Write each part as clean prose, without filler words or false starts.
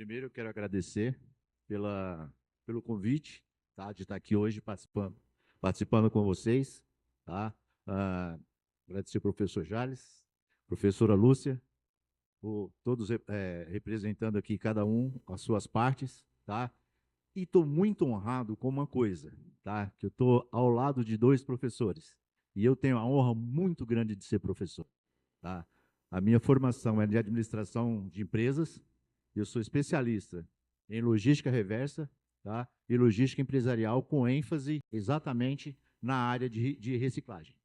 Primeiro, eu quero agradecer pelo convite, tá, de estar aqui hoje participando com vocês. Tá? Agradecer ao professor Jales, professora Lúcia, por todos representando aqui cada um as suas partes. Tá? E estou muito honrado com uma coisa, tá? Que eu estou ao lado de dois professores. E eu tenho a honra muito grande de ser professor. Tá? A minha formação é de administração de empresas. Eu sou especialista em logística reversa, tá? E logística empresarial, com ênfase exatamente na área de reciclagem.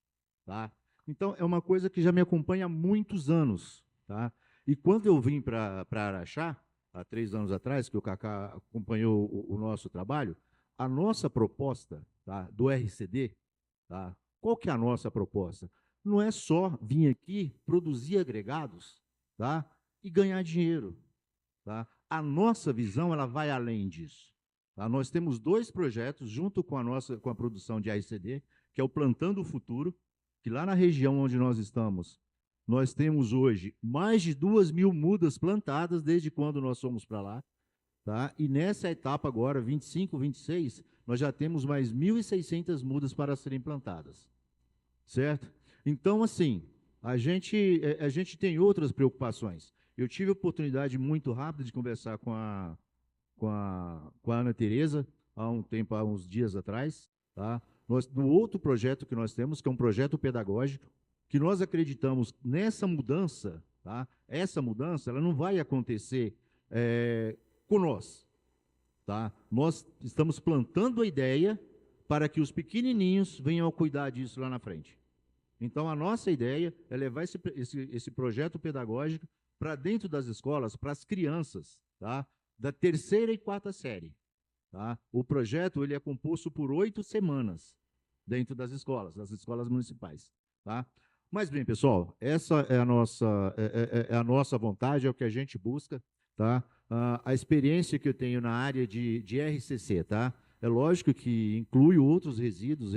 Tá? Então, é uma coisa que já me acompanha há muitos anos. Tá? E quando eu vim para Araxá, há 3 anos atrás, que o Cacá acompanhou o nosso trabalho, a nossa proposta, tá, do RCD, tá, qual que é a nossa proposta? Não é só vir aqui, produzir agregados, tá, e ganhar dinheiro. Tá? A nossa visão ela vai além disso. Tá? Nós temos 2 projetos, junto com a produção de AICD, que é o Plantando o Futuro, que lá na região onde nós estamos, nós temos hoje mais de 2.000 mudas plantadas desde quando nós fomos para lá. Tá? E nessa etapa agora, 25, 26, nós já temos mais 1.600 mudas para serem plantadas. Certo? Então, assim, a gente tem outras preocupações. Eu tive a oportunidade muito rápida de conversar com a Ana Tereza há uns dias atrás. Tá? No outro projeto que nós temos, que é um projeto pedagógico, que nós acreditamos nessa mudança, tá? Essa mudança ela não vai acontecer com nós. Tá? Nós estamos plantando a ideia para que os pequenininhos venham a cuidar disso lá na frente. Então, a nossa ideia é levar esse projeto pedagógico para dentro das escolas, para as crianças, tá? Da 3ª e 4ª série. Tá? O projeto ele é composto por 8 semanas dentro das escolas municipais. Tá? Mas bem, pessoal, essa é a nossa vontade, é o que a gente busca. Tá? A experiência que eu tenho na área de RCC, tá? É lógico que inclui outros resíduos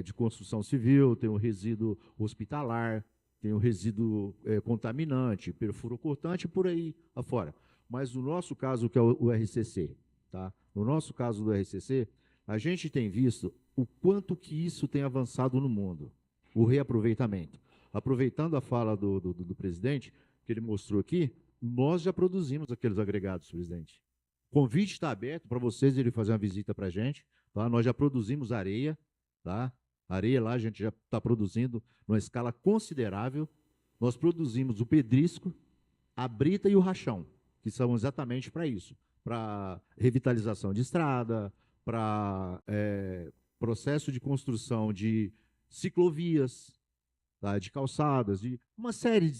de construção civil, tem o resíduo hospitalar, tem o resíduo contaminante, perfuro-cortante, por aí afora. Mas no nosso caso, que é o RCC, tá? No nosso caso do RCC, a gente tem visto o quanto que isso tem avançado no mundo, o reaproveitamento. Aproveitando a fala do presidente, que ele mostrou aqui, nós já produzimos aqueles agregados, presidente. O convite está aberto para vocês irem fazer uma visita para a gente. Tá? Nós já produzimos areia. Tá? Areia lá a gente já está produzindo numa escala considerável. Nós produzimos o pedrisco, a brita e o rachão, que são exatamente para isso. Para revitalização de estrada, para processo de construção de ciclovias, tá? De calçadas, de uma série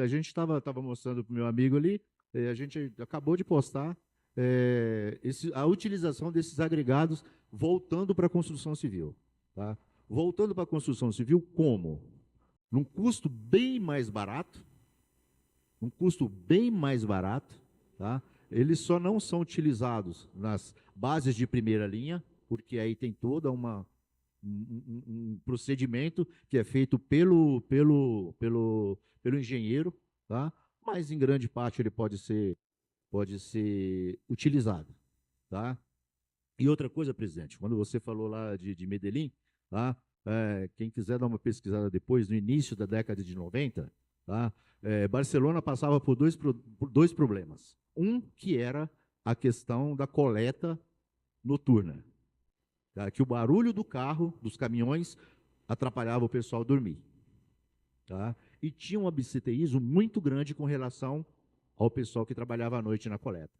a gente estava mostrando para o meu amigo ali, a gente acabou de postar a utilização desses agregados voltando para a construção civil. Tá? Voltando para a construção civil como? Num custo bem mais barato, tá? Eles só não são utilizados nas bases de primeira linha, porque aí tem toda um procedimento que é feito pelo engenheiro, tá? Mas em grande parte ele pode ser utilizado. Tá? E outra coisa, presidente, quando você falou lá de Medellín, tá? Quem quiser dar uma pesquisada depois, no início da década de 90, tá? Barcelona passava por dois problemas. Um que era a questão da coleta noturna, tá? Que o barulho do carro, dos caminhões, atrapalhava o pessoal dormir. Tá? E tinha um absenteísmo muito grande com relação ao pessoal que trabalhava à noite na coleta.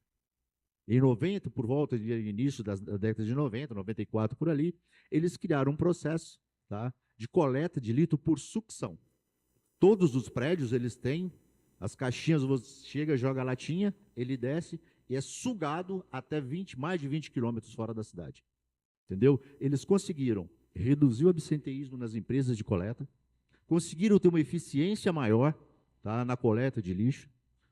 Em 90, por volta do início da década de 90, 94 por ali, eles criaram um processo, tá, de coleta de lixo por sucção. Todos os prédios eles têm as caixinhas, você chega, joga a latinha, ele desce e é sugado até mais de 20 quilômetros fora da cidade. Entendeu? Eles conseguiram reduzir o absenteísmo nas empresas de coleta, conseguiram ter uma eficiência maior, tá, na coleta de lixo,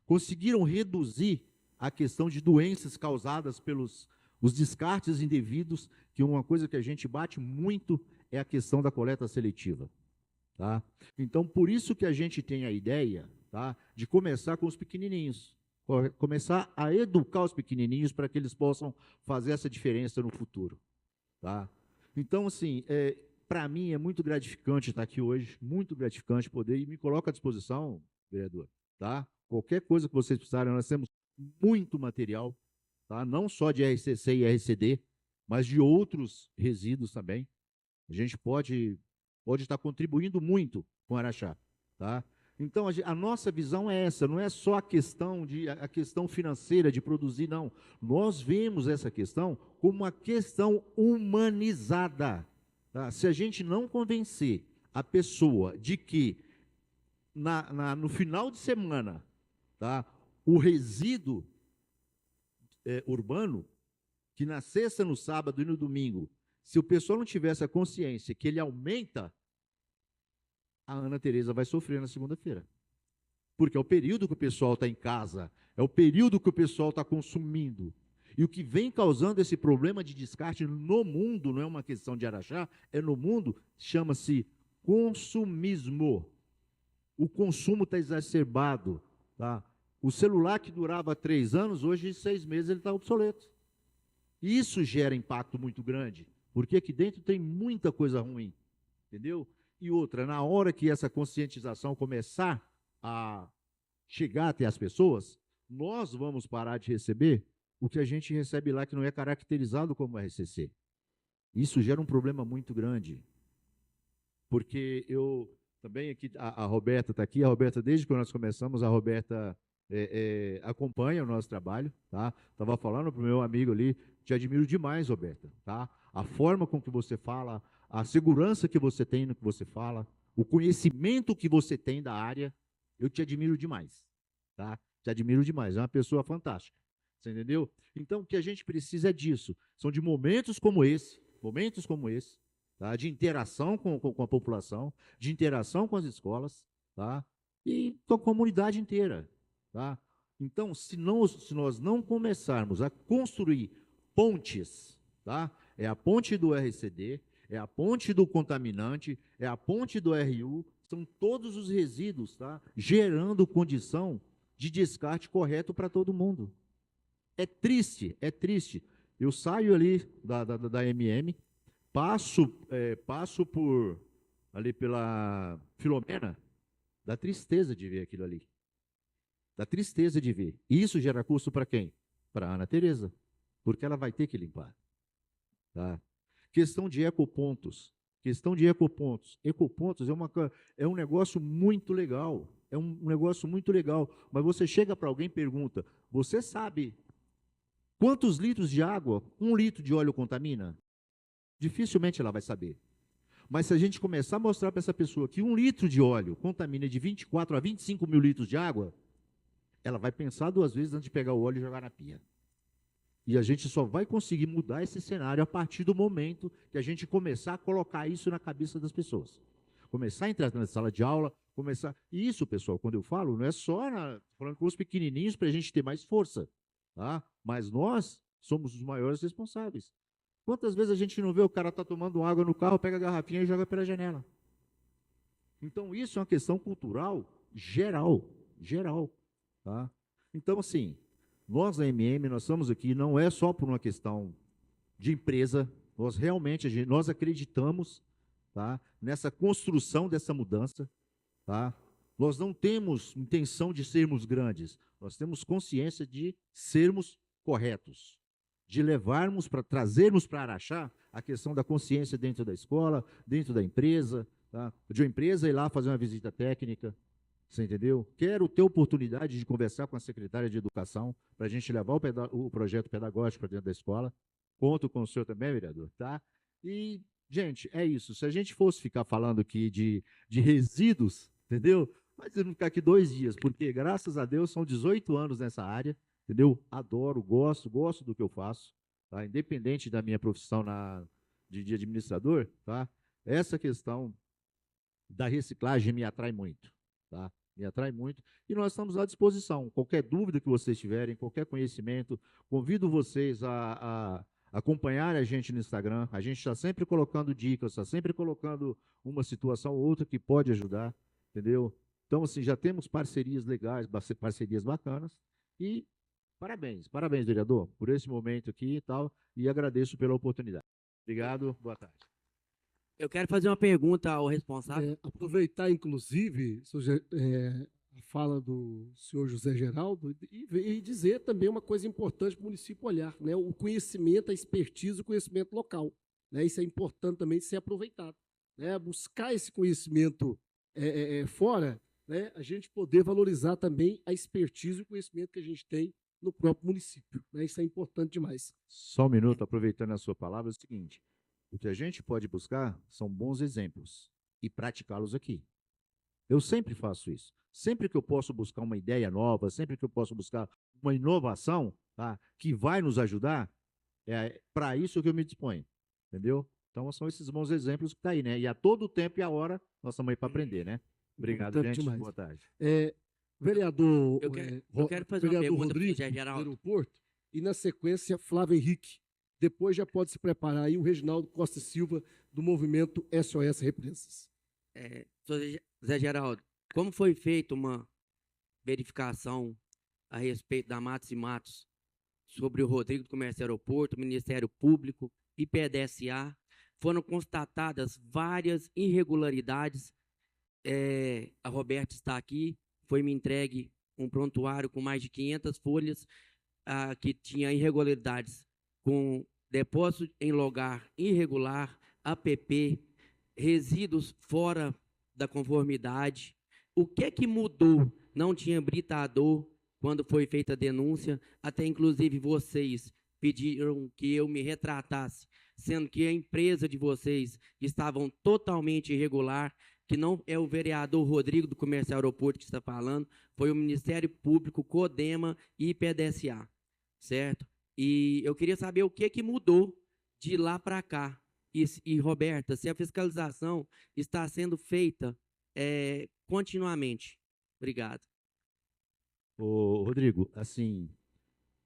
conseguiram reduzir a questão de doenças causadas pelos os descartes indevidos, que uma coisa que a gente bate muito é a questão da coleta seletiva. Tá? Então, por isso que a gente tem a ideia, tá, de começar com os pequenininhos. começar a educar os pequenininhos para que eles possam fazer essa diferença no futuro, tá? Então, assim, para mim é muito gratificante estar aqui hoje, muito gratificante poder, e me coloco à disposição, vereador, tá? Qualquer coisa que vocês precisarem, nós temos muito material, tá? Não só de RCC e RCD, mas de outros resíduos também. A gente pode estar contribuindo muito com Araxá, tá? Então, a nossa visão é essa, não é só a questão financeira de produzir, não. Nós vemos essa questão como uma questão humanizada, tá? Se a gente não convencer a pessoa de que no final de semana, tá, o resíduo urbano, que na sexta, no sábado e no domingo, se o pessoal não tiver essa consciência que ele aumenta, a Ana Tereza vai sofrer na segunda-feira. Porque é o período que o pessoal está em casa, é o período que o pessoal está consumindo. E o que vem causando esse problema de descarte no mundo, não é uma questão de Araxá, é no mundo, chama-se consumismo. O consumo está exacerbado. Tá? O celular que durava 3 anos, hoje em 6 meses ele está obsoleto. E isso gera impacto muito grande, porque aqui dentro tem muita coisa ruim, entendeu? E outra, na hora que essa conscientização começar a chegar até as pessoas, nós vamos parar de receber o que a gente recebe lá que não é caracterizado como RCC. Isso gera um problema muito grande, porque eu também aqui, a Roberta está aqui, a Roberta, desde que nós começamos, a Roberta acompanha o nosso trabalho, tá? Estava falando para o meu amigo ali, te admiro demais, Roberta, tá? A forma com que você fala, a segurança que você tem no que você fala, o conhecimento que você tem da área, eu te admiro demais, tá? Te admiro demais, é uma pessoa fantástica, você entendeu? Então, o que a gente precisa é disso, são de momentos como esse, tá? De interação com a população, de interação com as escolas, tá? E com a comunidade inteira, tá? Então, se nós não começarmos a construir pontes, tá? É a ponte do RCD, é a ponte do contaminante, é a ponte do RU, são todos os resíduos, tá? Gerando condição de descarte correto para todo mundo. É triste, é triste. Eu saio ali da MM, passo por ali pela Filomena, dá tristeza de ver aquilo ali. Dá tristeza de ver. E isso gera custo para quem? Para a Ana Tereza, porque ela vai ter que limpar. Tá? Questão de ecopontos. Ecopontos é um negócio muito legal. É um negócio muito legal. Mas você chega para alguém e pergunta: você sabe quantos litros de água 1 litro de óleo contamina? Dificilmente ela vai saber. Mas se a gente começar a mostrar para essa pessoa que 1 litro de óleo contamina de 24 a 25 mil litros de água, ela vai pensar 2 vezes antes de pegar o óleo e jogar na pia. E a gente só vai conseguir mudar esse cenário a partir do momento que a gente começar a colocar isso na cabeça das pessoas. Começar a entrar na sala de aula, começar... E isso, pessoal, quando eu falo, não é só falando com os pequenininhos para a gente ter mais força, tá? Mas nós somos os maiores responsáveis. Quantas vezes a gente não vê o cara tá tomando água no carro, pega a garrafinha e joga pela janela? Então, isso é uma questão cultural geral, tá? Então, assim, nós da MM, nós estamos aqui, não é só por uma questão de empresa, nós realmente, nós acreditamos, tá, nessa construção dessa mudança, tá? Nós não temos intenção de sermos grandes, nós temos consciência de sermos corretos, de levarmos, trazermos para Araxá a questão da consciência dentro da escola, dentro da empresa, tá? De uma empresa ir lá fazer uma visita técnica, você entendeu? Quero ter oportunidade de conversar com a secretária de Educação para a gente levar o projeto pedagógico para dentro da escola. Conto com o senhor também, vereador, tá? E, gente, é isso. Se a gente fosse ficar falando aqui de resíduos, entendeu? Mas eu não ficar aqui 2 dias, porque, graças a Deus, são 18 anos nessa área, entendeu? Adoro, gosto do que eu faço, tá? Independente da minha profissão de administrador, tá? Essa questão da reciclagem me atrai muito, tá? Me atrai muito, e nós estamos à disposição. Qualquer dúvida que vocês tiverem, qualquer conhecimento, convido vocês a acompanhar a gente no Instagram. A gente está sempre colocando dicas, está sempre colocando uma situação ou outra que pode ajudar, entendeu? Então, assim, já temos parcerias legais, parcerias bacanas, E parabéns, parabéns, vereador, por esse momento aqui e tal, e agradeço pela oportunidade. Obrigado, boa tarde. Eu quero fazer uma pergunta ao responsável. Aproveitar, inclusive, a fala do senhor José Geraldo e dizer também uma coisa importante para o município olhar, né? O conhecimento, a expertise, o conhecimento local. Né? Isso é importante também de ser aproveitado. Né? Buscar esse conhecimento fora, né? A gente poder valorizar também a expertise e o conhecimento que a gente tem no próprio município. Né? Isso é importante demais. Só um minuto, aproveitando a sua palavra, é o seguinte: o que a gente pode buscar são bons exemplos e praticá-los aqui. Eu sempre faço isso. Sempre que eu posso buscar uma ideia nova, sempre que eu posso buscar uma inovação, tá, que vai nos ajudar, é para isso que eu me disponho. Entendeu? Então, são esses bons exemplos que está aí, né? E a todo tempo e a hora, nós estamos aí para aprender, né? Obrigado, Importante gente. demais. Boa tarde. Vereador, Eu quero fazer uma vereador pergunta para o Rodrigo, José do Geraldo. aeroporto, e na sequência, Flávio Henrique. Depois já pode se preparar aí o Reginaldo Costa Silva, do movimento SOS Represas. Zé Geraldo, como foi feita uma verificação a respeito da Matos e Matos sobre o Rodrigo do Comércio Aeroporto, Ministério Público e PDSA? Foram constatadas várias irregularidades. A Roberta está aqui, foi me entregue um prontuário com mais de 500 folhas que tinha irregularidades com depósito em lugar irregular, APP, resíduos fora da conformidade. O que é que mudou? Não tinha britador quando foi feita a denúncia, até inclusive vocês pediram que eu me retratasse, sendo que a empresa de vocês estavam totalmente irregular, que não é o vereador Rodrigo do Comércio Aeroporto que está falando, foi o Ministério Público, CODEMA e PDSA, certo? E eu queria saber o que mudou de lá para cá. E, Roberta, se a fiscalização está sendo feita continuamente. Obrigado. Ô, Rodrigo, assim,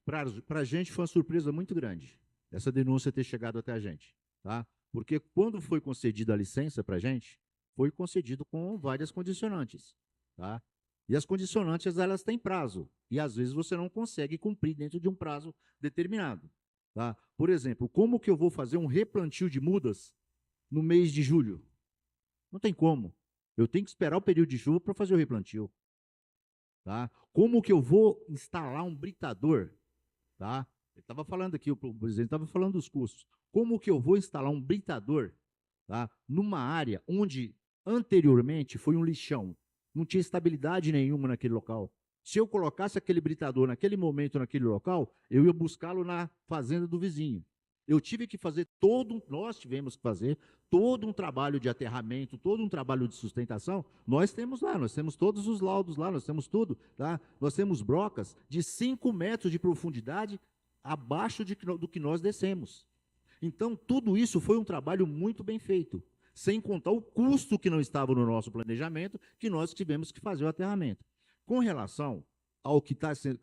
para a gente foi uma surpresa muito grande essa denúncia ter chegado até a gente, tá? Porque quando foi concedida a licença para a gente, foi concedido com várias condicionantes, tá? E as condicionantes, elas têm prazo, e às vezes você não consegue cumprir dentro de um prazo determinado, tá? Por exemplo, como que eu vou fazer um replantio de mudas no mês de julho? Não tem como. Eu tenho que esperar o período de chuva para fazer o replantio, tá? Como que eu vou instalar um britador, tá? Ele estava falando aqui, o presidente estava falando dos custos. Como que eu vou instalar um britador, tá, numa área onde anteriormente foi um lixão, não tinha estabilidade nenhuma naquele local? Se eu colocasse aquele britador naquele momento, naquele local, eu ia buscá-lo na fazenda do vizinho. Eu tive que fazer nós tivemos que fazer todo um trabalho de aterramento, todo um trabalho de sustentação. Nós temos lá, nós temos todos os laudos lá, nós temos tudo, tá? Nós temos brocas de 5 metros de profundidade abaixo do que nós descemos. Então, tudo isso foi um trabalho muito bem feito, sem contar o custo que não estava no nosso planejamento, que nós tivemos que fazer o aterramento. Com relação ao que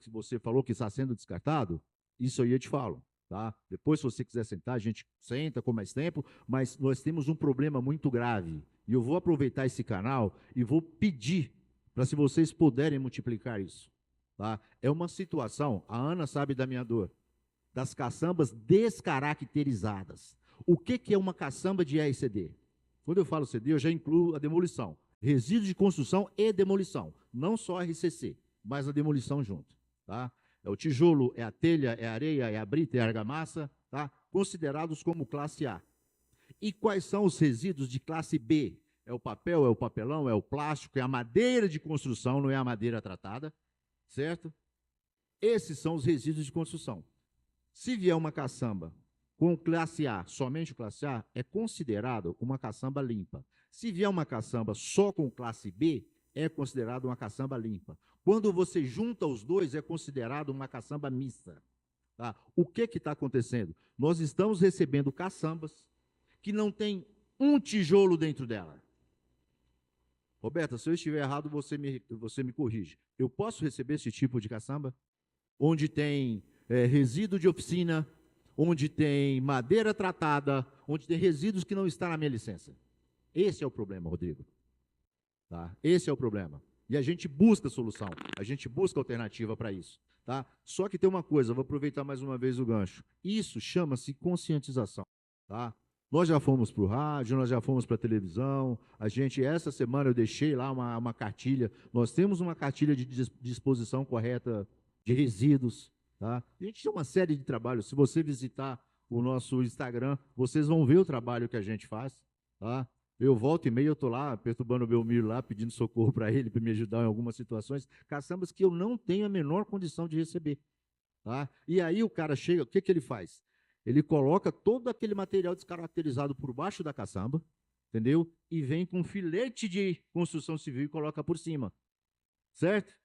você falou que está sendo descartado, isso aí eu te falo. Tá? Depois, se você quiser sentar, a gente senta com mais tempo, mas nós temos um problema muito grave. E eu vou aproveitar esse canal e vou pedir para, se vocês puderem multiplicar isso. Tá? É uma situação, a Ana sabe da minha dor, das caçambas descaracterizadas. O que é uma caçamba de RCD? Quando eu falo CD, eu já incluo a demolição. Resíduos de construção e demolição. Não só RCC, mas a demolição junto. Tá? É o tijolo, é a telha, é a areia, é a brita, é a argamassa, tá? Considerados como classe A. E quais são os resíduos de classe B? É o papel, é o papelão, é o plástico, é a madeira de construção, não é a madeira tratada, certo? Esses são os resíduos de construção. Se vier uma caçamba com classe A, somente classe A, é considerado uma caçamba limpa. Se vier uma caçamba só com classe B, é considerado uma caçamba limpa. Quando você junta os dois, é considerado uma caçamba mista. Tá? O que está acontecendo? Nós estamos recebendo caçambas que não tem um tijolo dentro dela. Roberta, se eu estiver errado, você me corrige. Eu posso receber esse tipo de caçamba? Onde tem resíduo de oficina, onde tem madeira tratada, onde tem resíduos que não estão na minha licença. Esse é o problema, Rodrigo. Tá? Esse é o problema. E a gente busca solução, a gente busca alternativa para isso. Tá? Só que tem uma coisa, vou aproveitar mais uma vez o gancho. Isso chama-se conscientização. Tá? Nós já fomos para o rádio, nós já fomos para a televisão. Essa semana eu deixei lá uma cartilha. Nós temos uma cartilha de disposição correta de resíduos. Tá? A gente tem uma série de trabalhos. Se você visitar o nosso Instagram, vocês vão ver o trabalho que a gente faz. Tá? Eu volto e meia, eu estou lá, perturbando o Belmiro lá, pedindo socorro para ele, para me ajudar em algumas situações, caçambas que eu não tenho a menor condição de receber. Tá? E aí o cara chega, o que ele faz? Ele coloca todo aquele material descaracterizado por baixo da caçamba, entendeu? E vem com um filete de construção civil e coloca por cima. Certo?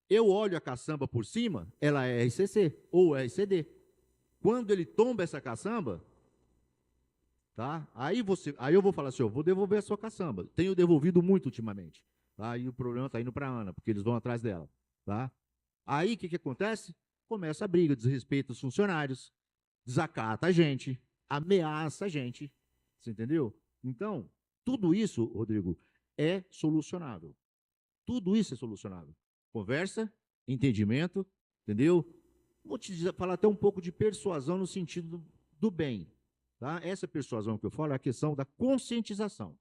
Eu olho a caçamba por cima, ela é RCC ou RCD. Quando ele tomba essa caçamba, tá? Aí eu vou falar assim, eu vou devolver a sua caçamba. Tenho devolvido muito ultimamente. Tá? E o problema está indo para a Ana, porque eles vão atrás dela. Tá? Aí o que acontece? Começa a briga, desrespeita os funcionários, desacata a gente, ameaça a gente. Você entendeu? Então, tudo isso, Rodrigo, é solucionável. Tudo isso é solucionável. Conversa, entendimento, entendeu? Vou te falar até um pouco de persuasão no sentido do bem. Tá? Essa persuasão que eu falo é a questão da conscientização.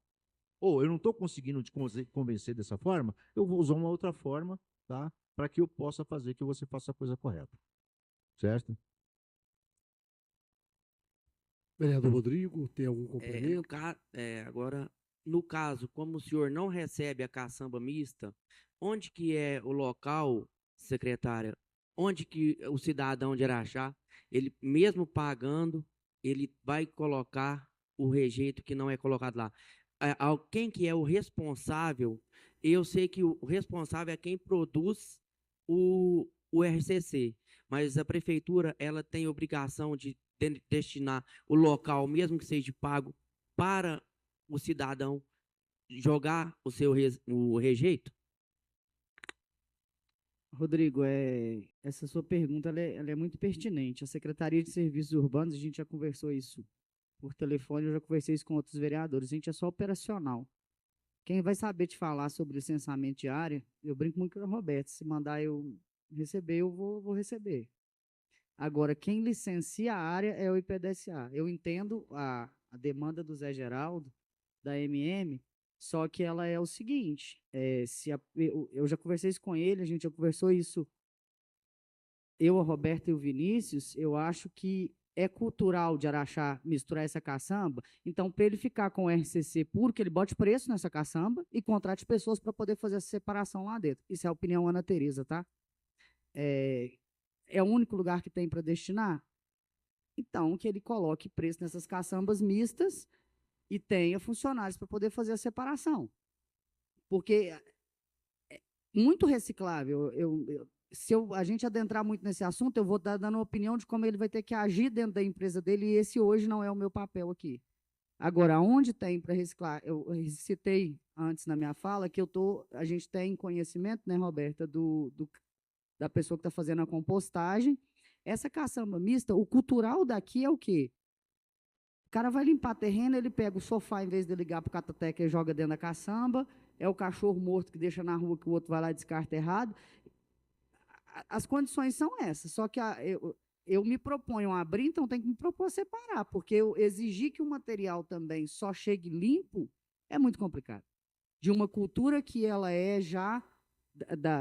Ou eu não estou conseguindo te convencer dessa forma, eu vou usar uma outra forma, tá? Para que eu possa fazer que você faça a coisa correta. Certo? Vereador Rodrigo, tem algum complemento? Agora, no caso, como o senhor não recebe a caçamba mista, onde que é o local, secretária, onde que o cidadão de Araxá, ele mesmo pagando, ele vai colocar o rejeito que não é colocado lá? Quem que é o responsável? Eu sei que o responsável é quem produz o RCC, mas a prefeitura ela tem obrigação de destinar o local, mesmo que seja pago, para o cidadão jogar o rejeito? Rodrigo, essa sua pergunta ela é muito pertinente. A Secretaria de Serviços Urbanos, a gente já conversou isso por telefone, eu já conversei isso com outros vereadores, a gente é só operacional. Quem vai saber te falar sobre licenciamento de área, eu brinco muito com o Roberto, se mandar eu receber, eu vou receber. Agora, quem licencia a área é o IPDSA. Eu entendo a demanda do Zé Geraldo, da MM, só que ela é o seguinte, eu já conversei isso com ele, a gente já conversou isso, eu, a Roberta e o Vinícius, eu acho que é cultural de Araxá misturar essa caçamba, então, para ele ficar com o RCC puro, que ele bote preço nessa caçamba e contrate pessoas para poder fazer essa separação lá dentro. Isso é a opinião Ana Tereza, tá? É o único lugar que tem para destinar? Então, que ele coloque preço nessas caçambas mistas e tenha funcionários para poder fazer a separação. Porque é muito reciclável. Se a gente adentrar muito nesse assunto, eu vou estar dando uma opinião de como ele vai ter que agir dentro da empresa dele, e esse hoje não é o meu papel aqui. Agora, onde tem para reciclar? Eu citei antes na minha fala que a gente tem conhecimento, né, Roberta, da pessoa que está fazendo a compostagem. Essa caçamba mista, o cultural daqui é o quê? O cara vai limpar terreno, ele pega o sofá, em vez de ligar para o catateca, e joga dentro da caçamba, é o cachorro morto que deixa na rua, que o outro vai lá e descarta errado. As condições são essas, só que eu me proponho a abrir, então tem que me propor a separar, porque eu exigir que o material também só chegue limpo é muito complicado. De uma cultura que ela é já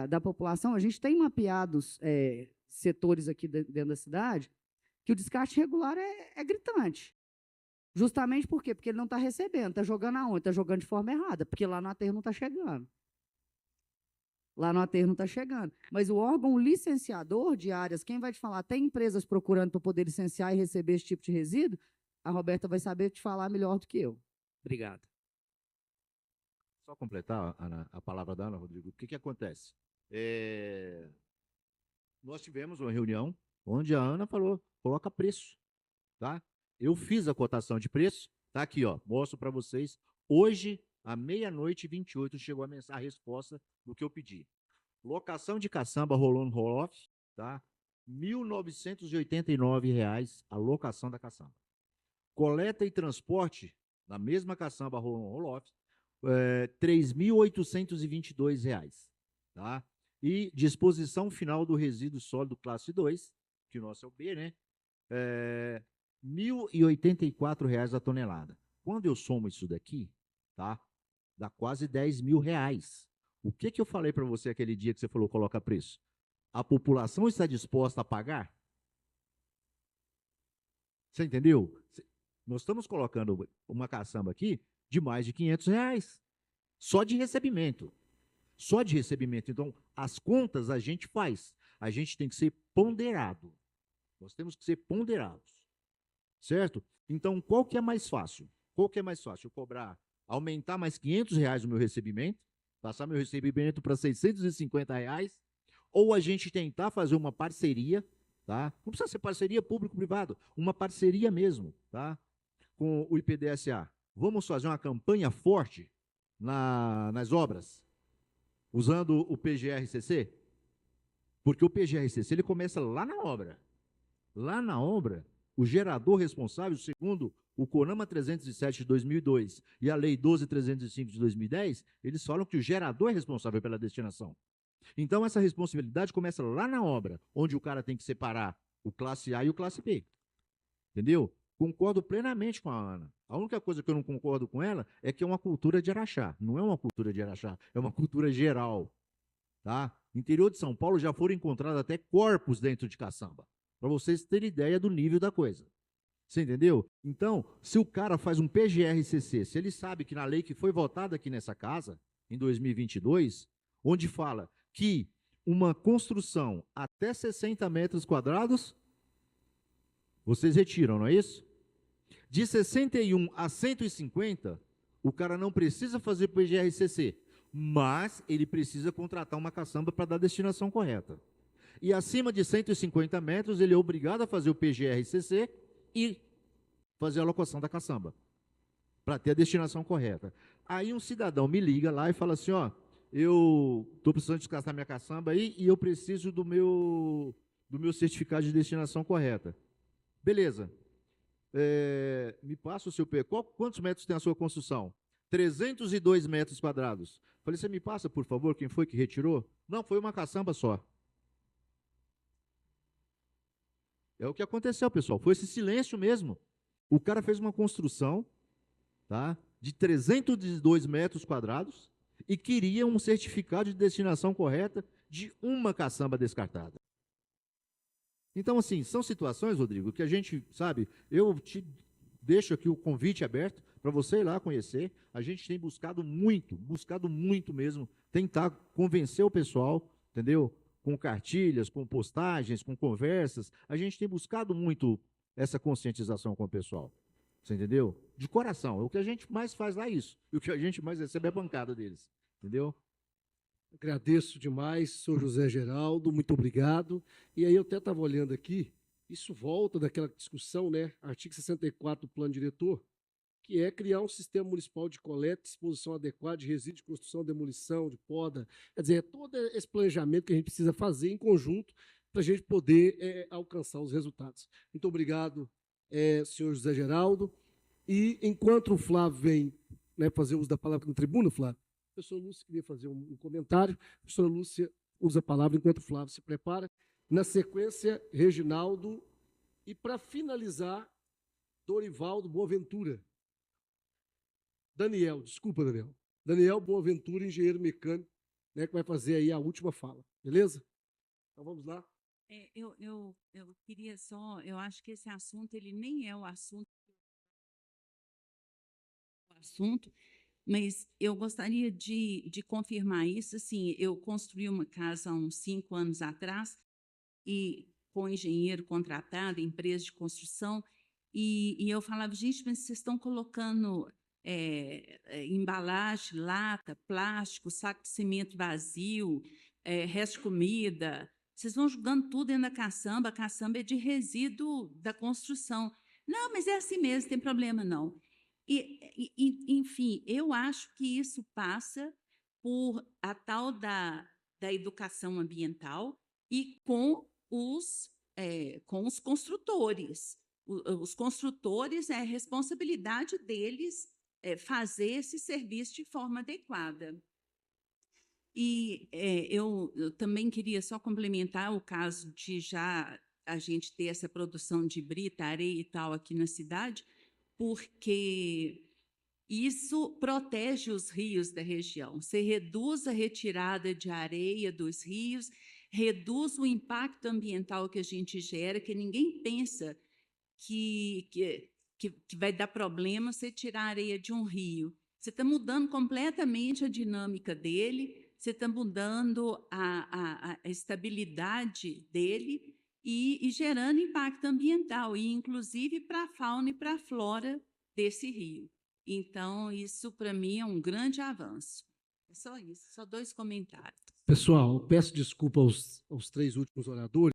da população, a gente tem mapeados setores aqui dentro da cidade que o descarte regular é gritante. Justamente por quê? Porque ele não está recebendo, está jogando aonde? Está jogando de forma errada, porque lá no aterro não está chegando. Lá no aterro não está chegando. Mas o órgão licenciador de áreas, quem vai te falar? Tem empresas procurando para poder licenciar e receber esse tipo de resíduo? A Roberta vai saber te falar melhor do que eu. Obrigado. Só completar a palavra da Ana, Rodrigo. O que acontece? Nós tivemos uma reunião onde a Ana falou, coloca preço. Tá? Eu fiz a cotação de preço, tá aqui, ó, mostro para vocês. Hoje, à 00:28, chegou a resposta do que eu pedi. Locação de caçamba rolou no roll-off, tá? R$ 1.989 a locação da caçamba. Coleta e transporte, na mesma caçamba rolou no roll-off, R$ 3.822, tá? E disposição final do resíduo sólido classe 2, que o nosso é o B, né? R$ 1.084 a tonelada. Quando eu somo isso daqui, tá? Dá quase R$ 10.000. O que eu falei para você aquele dia que você falou coloca preço? A população está disposta a pagar? Você entendeu? Nós estamos colocando uma caçamba aqui de mais de R$ 500, só de recebimento. Só de recebimento. Então, as contas a gente faz. A gente tem que ser ponderado. Nós temos que ser ponderados. Certo? Então, qual que é mais fácil? Qual que é mais fácil? Eu cobrar, aumentar mais R$ 500 o meu recebimento, passar meu recebimento para R$ 650, ou a gente tentar fazer uma parceria, tá? Não precisa ser parceria público-privado, uma parceria mesmo, tá? Com o IPDSA. Vamos fazer uma campanha forte nas obras, usando o PGR-CC? Porque o PGR-CC ele começa lá na obra. Lá na obra, o gerador responsável, segundo o CONAMA 307 de 2002 e a Lei 12.305 de 2010, eles falam que o gerador é responsável pela destinação. Então, essa responsabilidade começa lá na obra, onde o cara tem que separar o classe A e o classe B. Entendeu? Concordo plenamente com a Ana. A única coisa que eu não concordo com ela é que é uma cultura de Araxá. Não é uma cultura de Araxá, é uma cultura geral. Tá? No interior de São Paulo já foram encontrados até corpos dentro de caçamba, para vocês terem ideia do nível da coisa. Você entendeu? Então, se o cara faz um PGR-CC, se ele sabe que na lei que foi votada aqui nessa casa, em 2022, onde fala que uma construção até 60 metros quadrados, vocês retiram, não é isso? De 61 a 150, o cara não precisa fazer PGR-CC, mas ele precisa contratar uma caçamba para dar a destinação correta. E acima de 150 metros, ele é obrigado a fazer o PGR-CC e fazer a alocação da caçamba, para ter a destinação correta. Aí um cidadão me liga lá e fala assim, ó, eu estou precisando descascar minha caçamba aí e eu preciso do meu certificado de destinação correta. Beleza. Me passa o seu P. Quantos metros tem a sua construção? 302 metros quadrados. Falei, você me passa, por favor, quem foi que retirou? Não, foi uma caçamba só. É o que aconteceu, pessoal. Foi esse silêncio mesmo. O cara fez uma construção, tá, de 302 metros quadrados e queria um certificado de destinação correta de uma caçamba descartada. Então, assim, são situações, Rodrigo, que a gente, sabe, eu te deixo aqui o convite aberto para você ir lá conhecer. A gente tem buscado muito mesmo, tentar convencer o pessoal, entendeu? Com cartilhas, com postagens, com conversas. A gente tem buscado muito essa conscientização com o pessoal. Você entendeu? De coração. O que a gente mais faz lá é isso. E o que a gente mais recebe é a bancada deles. Entendeu? Agradeço demais, senhor José Geraldo, muito obrigado. E aí eu até estava olhando aqui, isso volta daquela discussão, né? Artigo 64 do Plano Diretor, que é criar um sistema municipal de coleta e disposição adequada de resíduos de construção, demolição, de poda. Quer dizer, é todo esse planejamento que a gente precisa fazer em conjunto para a gente poder alcançar os resultados. Muito obrigado, senhor José Geraldo. E enquanto o Flávio vem, né, fazer uso da palavra na tribuna, Flávio, a professora Lúcia queria fazer um comentário. A professora Lúcia usa a palavra enquanto o Flávio se prepara. Na sequência, Reginaldo. E, para finalizar, Dorivaldo Boaventura. Daniel, desculpa, Daniel. Daniel Boaventura, engenheiro mecânico, né, que vai fazer aí a última fala. Beleza? Então, vamos lá. Eu queria só, eu acho que esse assunto, ele nem é o assunto, mas eu gostaria de confirmar isso. Assim, eu construí uma casa há uns 5 anos atrás, e com engenheiro contratado, empresa de construção, e eu falava, gente, mas vocês estão colocando embalagem, lata, plástico, saco de cimento vazio, resto de comida, vocês vão jogando tudo dentro da caçamba, a caçamba é de resíduo da construção. Não, mas é assim mesmo, não tem problema não. Enfim, eu acho que isso passa por a tal da educação ambiental e com os construtores. Os construtores, é responsabilidade deles fazer esse serviço de forma adequada. E eu também queria só complementar o caso de já a gente ter essa produção de brita, areia e tal aqui na cidade, porque isso protege os rios da região. Você reduz a retirada de areia dos rios, reduz o impacto ambiental que a gente gera, que ninguém pensa que vai dar problema você tirar a areia de um rio. Você está mudando completamente a dinâmica dele, você está mudando a estabilidade dele e gerando impacto ambiental, e inclusive para a fauna e para a flora desse rio. Então, isso, para mim, é um grande avanço. É só isso, só 2 comentários. Pessoal, peço desculpa aos 3 últimos oradores.